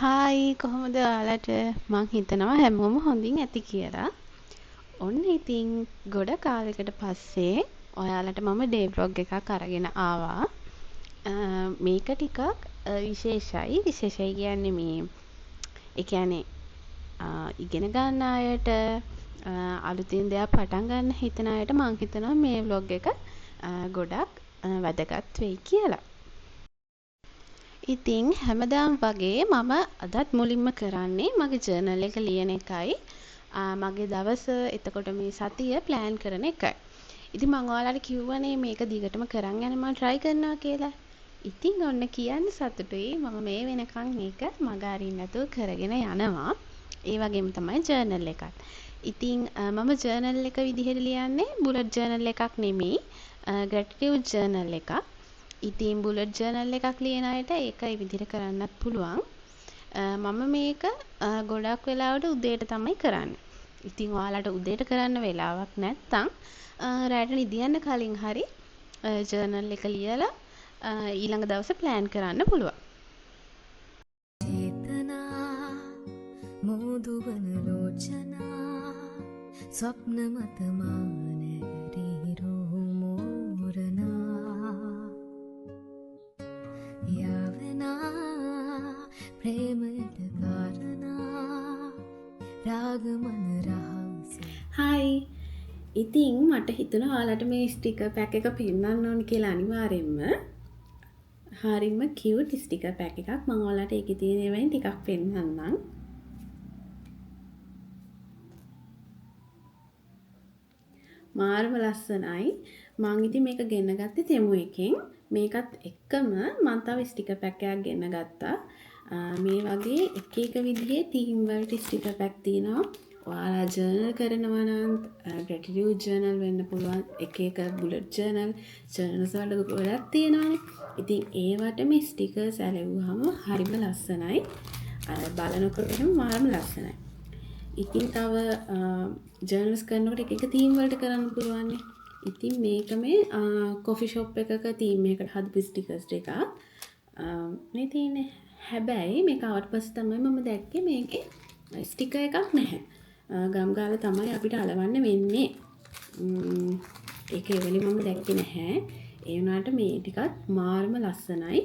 Hi කොහොමද ඔයාලට මං හිතනවා හැමෝම හොඳින් ඇති කියලා. ඔන්න ඉතින් ගොඩ කාලෙකට පස්සේ ඔයාලට මම ඩේ බ්ලොග් එකක් අරගෙන ආවා. මේක ටිකක් විශේෂයි. විශේෂයි කියන්නේ මේ ඒ කියන්නේ ඉගෙන ගන්න අයට අලුතින් දෙයක් පටන් ගන්න හිතන අයට මං හිතනවා මේ බ්ලොග් එක ගොඩක් වැදගත් වෙයි කියලා. ඉතින් හැමදාම වගේ මම අදත් මුලින්ම කරන්නේ මගේ ජර්නල් එක ලියන එකයි. මගේ දවස එතකොට මේ සතිය ප්ලෑන් කරන එකයි. ඉතින් මම ඔයාලට කිව්වනේ මේක දිගටම කරන් යන්න මම try කරනවා කියලා. ඉතින් ඔන්න කියන්න සතුටුයි මම මේ වෙනකන් මේක මග අරින්න නැතුව කරගෙන යනවා. ඒ වගේම තමයි ජර්නල් එකත්. ඉතින් මම ජර්නල් එක විදිහට ලියන්නේ බුලට් ජර්නල් එකක් නෙමෙයි. ග්‍රැටිටියුඩ් ජර්නල් එකක්. ඉතින් බුලට් ජර්නල් එකක් ලියන අයට ඒක ඒ විදිහට කරන්නත් පුළුවන්. මම මේක ගොඩක් වෙලාවට උදේට තමයි කරන්නේ. ඉතින් ඔයාලට උදේට කරන්න වෙලාවක් නැත්නම් රැට නිදියන්න කලින් හරි ජර්නල් එක ලියලා ඊළඟ දවසේ ප්ලෑන් කරන්න පුළුවන්. චේතනා මෝදුවන ලෝචනා ස්වප්න මත මානරිරෝ මෝරනා යවනා ප්‍රේමයට කාරණා රාගමන රහස. හායි. ඉතින් මට හිතුණා ඔයාලට මේ ස්ටිකර් පැක් එක පෙන්නන්න ඕනි කියලා අනිවාර්යෙන්ම. හරිම කියුට් ස්ටිකර් පැක් එකක්. මම ඔයාලට ඒකේ තියෙන ඒවායින් ටිකක් පෙන්නන්නම්. මාරම ලස්සනයි. මං ඉතින් මේක ගෙන්න ගත්තේ තෙමු එකෙන්. මේකත් එක්කම මං තව ස්ටිකර් පැක් එකක් ගෙන්න ගත්තා. මේ වගේ එක එක විදිහේ තීම් වලට ස්ටිකර් පැක් තියෙනවා. ඔයාලා ජර්නල් කරනවා නම් ග්‍රැටිටියුඩ් ජර්නල් වෙන්න පුළුවන්. එක එක බුලට් ජර්නල්ස් වල ගොඩක් තියෙනවානේ. ඉතින් ඒවට මේ ස්ටිකර්ස් ඇලෙවුවාම හරිම ලස්සනයි. බලනකොටම මාරම ලස්සනයි. ඉතින් තව ජර්නල්ස් කරනකොට එක එක තීම් වලට කරන්න පුළුවන්. ඉතින් මේක මේ කොෆි ෂොප් එකක තීම් එකකට හදපු ස්ටිකර්ස් ටිකක්. මේ තියෙන්නේ. හැබැයි මේක ආවට පස්සේ තමයි මම දැක්කේ මේකේ ස්ටිකර් එකක් නැහැ. ගම් ගාලා තමයි අපිට අලවන්න වෙන්නේ. ඒක ඒ වෙලේ මම දැක්කේ නැහැ. ඒ වුණාට මේ ටිකත් මාර්ම ලස්සනයි.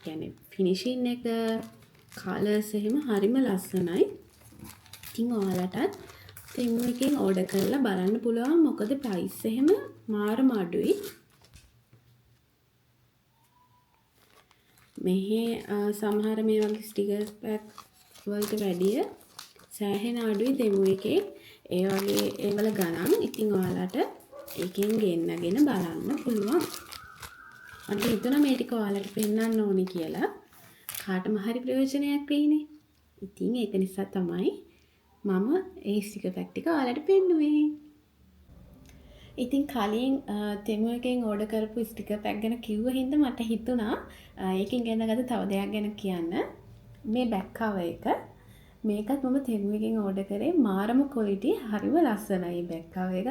කියන්නේ ෆිනිෂින් එක කලර්ස් එහෙම හරිම ලස්සනයි. ඉතින් ඔයාලටත් තෙමු එකෙන් ඕඩර් කරලා බලන්න පුළුවන්. මොකද ප්‍රයිස් එහෙම මාරම අඩුයි. මෙහි සමහර මේ වගේ ස්ටිකර්ස් පැක් වලට වැඩිය සෑහෙන අඩුයි තෙමු එකේ. ඒ වගේ ඒවල ගණන්. ඉතින් ඔයාලට ඒකෙන් ගෙන්නගෙන බලන්න පුළුවන්. මට හිතුණා මේ ටික ඔයාලට පෙන්නන්න ඕනි කියලා. කාටම හරි ප්‍රයෝජනයක් වෙයිනේ. ඉතින් ඒක නිසා තමයි මම ඒ ස්ටිකර් පැක් ටික ඔයාලට පෙන්නුවේ. ඉතින් කලින් තෙමු එකෙන් ඕඩර් කරපු ස්ටිකර් පැක් ගැන කිව්ව හින්දා මට හිතුණා ඒකෙන් ගෙන ගත්ත තව දෙයක් ගැන කියන්න. මේ බෑග් කවර් එක. මේකත් මම තෙමු එකෙන් ඕඩර් කරේ. මාරම ක්වොලිටි හරිම ලස්සනයි බෑග් කවර් එක.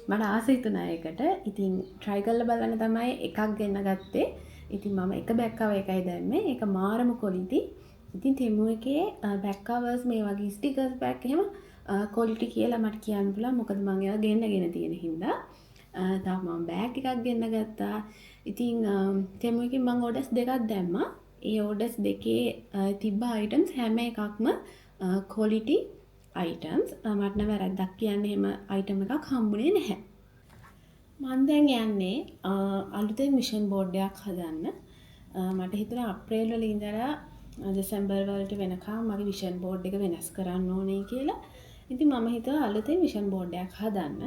මට ආස හිතුණා ඒකට. ඉතින් try කරලා බලන්න තමයි එකක් ගෙන්න ගත්තේ. ඉතින් මම එක බෑග් කවර් එකයි දැම්මේ. ඒක මාරම ක්වොලිටි. ඉතින් තෙමු එකේ බෑග් කවර්ස් මේ වගේ ස්ටිකර්ස් බෑග් එහෙම ක්වොලිටි කියලා මට කියන්න පුළුවන්. මොකද මම ඒවා ගෙන්නගෙන තියෙන හින්දා. තව මම බෑග් එකක් ගෙන්න ගත්තා. ඉතින් තෙමු එකෙන් මම ඕඩර්ස් දෙකක් දැම්මා. ඒ ඕඩර්ස් දෙකේ තිබ්බ අයිටම්ස් හැම එකක්ම ක්වොලිටි අයිටම්ස්. මට නම් වැරද්දක් කියන්න එහෙම අයිටම් එකක් හම්බුනේ නැහැ. මම දැන් යන්නේ අලුතෙන් මිෂන් බෝඩ් එකක් හදන්න. මට හිතුණා අප්‍රේල් වල ඉඳලා දෙසැම්බර් වලට වෙනකම් මගේ විෂන් බෝඩ් එක වෙනස් කරන්න ඕනේ කියලා. ඉතින් මම හිතුවා අලුතෙන් විෂන් බෝඩ් එකක් හදන්න.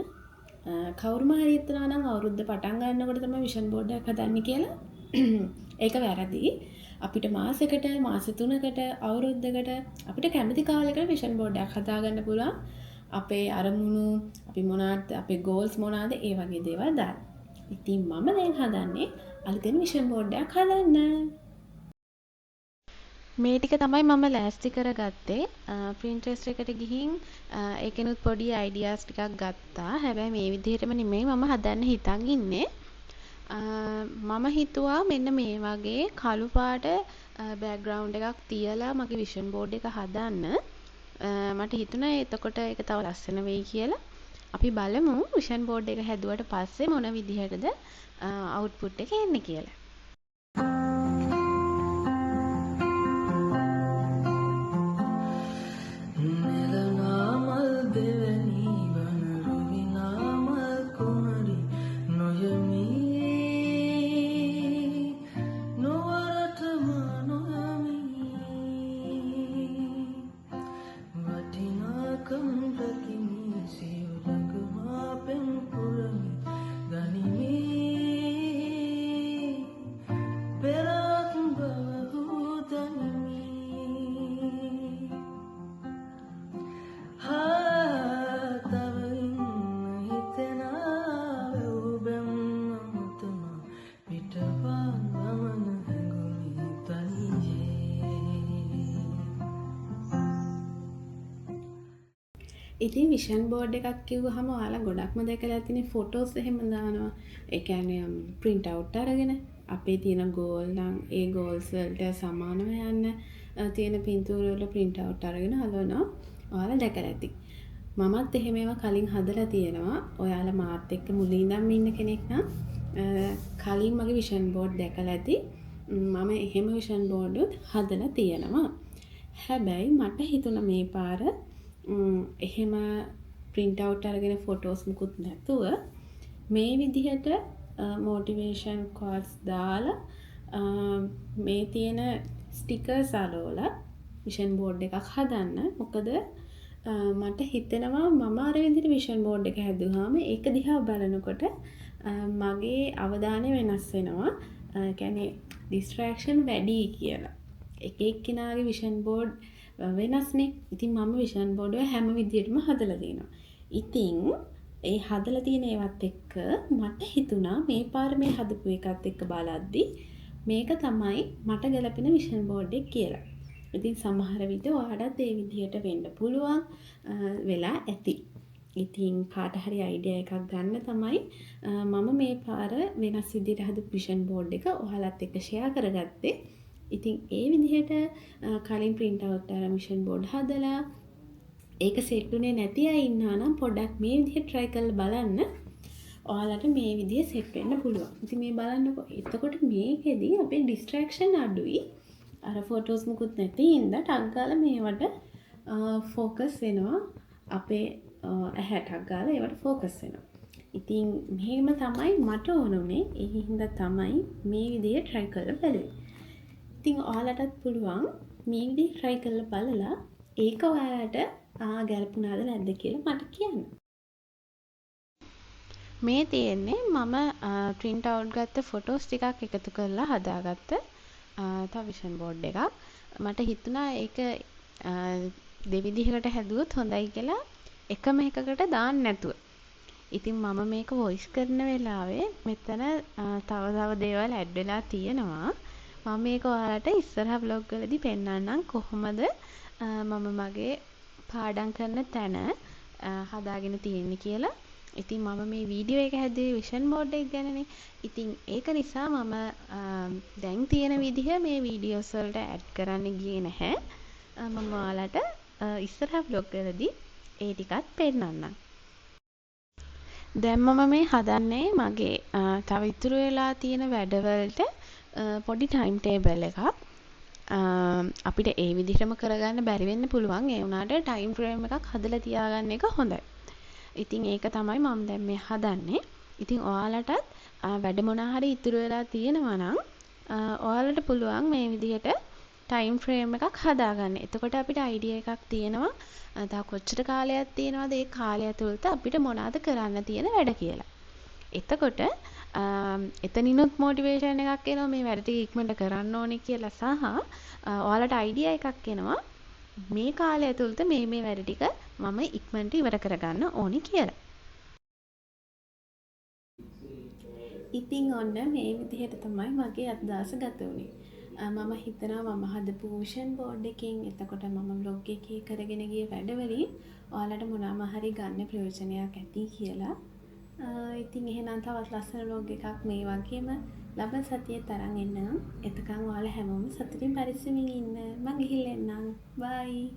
කවුරුම හරි හිතනවා නම් අවුරුද්ද පටන් ගන්නකොට තමයි විෂන් බෝඩ් එකක් හදන්නේ කියලා. ඒක වැරදි. අපිට මාසෙකට, මාස 3කට, අවුරුද්දකට අපිට කැමති කාලයකට විෂන් බෝඩ් එකක් හදාගන්න පුළුවන්. අපේ අරමුණු, අපි මොනවාද, අපේ ගෝල්ස් මොනවාද ඒ වගේ දේවල් දාන්න. ඉතින් මම දැන් හදන්නේ අලුතෙන් විෂන් බෝඩ් එකක් හදන්න. මේ ටික තමයි මම ලෑස්ති කරගත්තේ. Pinterest එකට ගිහින් ඒකෙනුත් පොඩි ideas ටිකක් ගත්තා. හැබැයි මේ විදිහටම නෙමෙයි මම හදන්න හිතන් ඉන්නේ. මම හිතුවා මෙන්න මේ වගේ කළු පාට බෑග්ග්‍රවුන්ඩ් එකක් තියලා මගේ විෂන් බෝඩ් එක හදන්න. මට හිතුණා එතකොට ඒක තව ලස්සන වෙයි කියලා. අපි බලමු විෂන් බෝඩ් එක හැදුවට පස්සේ මොන විදිහටද අවුට්පුට් එක එන්නේ කියලා. ඉතින් විෂන් බෝඩ් එකක් කිව්වහම ඔයාලා ගොඩක්ම දැකලා තියෙන ෆොටෝස් එහෙම දානවා. ඒ කියන්නේ print out අරගෙන අපේ තියෙන goal නම් ඒ goals වලට සමානව යන්න තියෙන පින්තූර වල print out අරගෙන හදනවා. ඔයාලා දැකලා ඇති. මමත් එහෙම ඒවා කලින් හදලා තියෙනවා. ඔයාලා මාත් එක්ක මුලින් ඉඳන් ඉන්න කෙනෙක් නම් කලින් මගේ විෂන් බෝඩ් දැකලා ඇති. මම එහෙම විෂන් බෝඩ් හදලා තියෙනවා. හැබැයි මට හිතුණා මේ පාර එහෙම print out අරගෙන ෆොටෝස් මුකුත් නැතුව මේ විදිහට motivation quotes දාලා මේ තියෙන ස්ටිකර්ස් අරවල විෂන් බෝඩ් එකක් හදන්න. මොකද මට හිතෙනවා මම අර විදිහට විෂන් බෝඩ් එක හැදුවාම ඒක දිහා බලනකොට මගේ අවධානය වෙනස් වෙනවා. ඒ කියන්නේ distraction වැඩි කියලා. එක එක්කෙනාගේ විෂන් බෝඩ් වෙනස්නේ. ඉතින් මම විෂන් බෝඩ් එක හැම විදිහටම හදලා තියෙනවා. ඉතින් ඒ හදලා තියෙන ඒවත් එක්ක මට හිතුණා මේ පාර මේ හදපු එකත් එක්ක බලද්දි මේක තමයි මට ගැලපෙන විෂන් බෝඩ් එක කියලා. ඉතින් සමහර විට ඔයාලටත් ඒ විදිහට වෙන්න පුළුවන් වෙලා ඇති. ඉතින් කාට හරි අයිඩියා එකක් ගන්න තමයි මම මේ පාර වෙනස් විදිහට හදපු විෂන් බෝඩ් එක ඔයාලත් එක්ක ෂෙයා කරගත්තේ. ඉතින් ඒ විදිහට කලින් print out අර විෂන් බෝඩ් හදලා ඒක සෙට් උනේ නැති අය ඉන්නවා නම් පොඩ්ඩක් මේ විදිහට try කරලා බලන්න. ඔයාලට මේ විදිහ සෙට් වෙන්න පුළුවන්. ඉතින් මේ බලන්නකො. එතකොට මේකෙදි අපේ distraction අඩුයි. අර ෆොටෝස් මුකුත් නැති ඉඳලා ටක් ගාලා මේවට ફોකස් වෙනවා. අපේ ඇහැ ටක් ගාලා ඒවට ફોකස් වෙනවා. ඉතින් මෙහෙම තමයි මට ඕනුනේ. ඒ හින්දා තමයි මේ විදිහ try කරලා බලන්නේ. ඉතින් ඔයාලටත් පුළුවන් මේ විදිහ try කරලා බලලා ඒක ඔයාලට ගැලපුණාද නැද්ද කියලා මට කියන්න. මේ තියෙන්නේ මම print out ගත්ත ෆොටෝස් ටිකක් එකතු කරලා හදාගත්ත තව විෂන් බෝඩ් එකක්. මට හිතුණා ඒක දෙවිදිහකට හැදුවොත් හොඳයි කියලා එකම එකකට දාන්න නැතුව. ඉතින් මම මේක වොයිස් කරන වෙලාවේ මෙතන තව දේවල් ඇඩ් වෙලා තියෙනවා. මම මේක ඔයාලට ඉස්සරහ vlog වලදී පෙන්නන්නම් කොහොමද මම මගේ පාඩම් කරන තැන හදාගෙන තියෙන්නේ කියලා. ඉතින් මම මේ වීඩියෝ එක හැදුවේ විෂන් බෝඩ් එක ගැනනේ. ඉතින් ඒක නිසා මම දැන් තියෙන විදිහ මේ වීඩියෝස් වලට ඇඩ් කරන්න ගියේ නැහැ. මම ඔයාලට ඉස්සරහ vlog වලදී ඒ ටිකත් පෙන්නන්නම්. දැන් මම මේ හදන්නේ මගේ තව ඉතුරු වෙලා තියෙන වැඩවලට පොඩි ටයිම් ටේබල් එකක්. අපිට ඒ විදිහටම කරගන්න බැරි වෙන්න පුළුවන්. ඒ වුණාට ටයිම් ෆ්‍රේම් එකක් හදලා තියාගන්න එක හොඳයි. ඉතින් ඒක තමයි මම දැන් මේ හදන්නේ. ඉතින් ඔයාලටත් වැඩ මොනා හරි ඉතුරු වෙලා තියෙනවා නම් ඔයාලට පුළුවන් මේ විදිහට ටයිම් ෆ්‍රේම් එකක් හදාගන්න. එතකොට අපිට අයිඩියා එකක් තියෙනවා. තව කොච්චර කාලයක් තියෙනවද ඒ කාලය ඇතුළත අපිට මොනවද කරන්න තියෙන වැඩ කියලා. එතකොට එතනිනුත් මොටිවේෂන් එකක් එනවා මේ වැඩ ටික ඉක්මනට කරන්න ඕනේ කියලා සහ ඔයාලට අයිඩියා එකක් එනවා මේ කාලය ඇතුළත මේ වැඩ ටික මම ඉක්මනට ඉවර කරගන්න ඕනේ කියලා. ඉතින් ඔන්න මේ විදිහට තමයි මගේ අදහස ගත වුනේ. මම හිතනවා මම හදපු විෂන් බෝඩ් එකකින් එතකොට මම vlog එකේ කරගෙන ගිය වැඩවලින් ඔයාලට මොනවාම හරි ගන්න ප්‍රයෝජනයක් ඇති කියලා. ඉතින් එහෙනම් තවත් ලස්සන vlog එකක් මේ වගේම ලබන සතියේ තරම් එන්නම්. එතකන් ඔයාලා හැමෝම සතුටින් පරිස්සමින් ඉන්න. මං ගිහිල්ලා එන්නම්. බයි.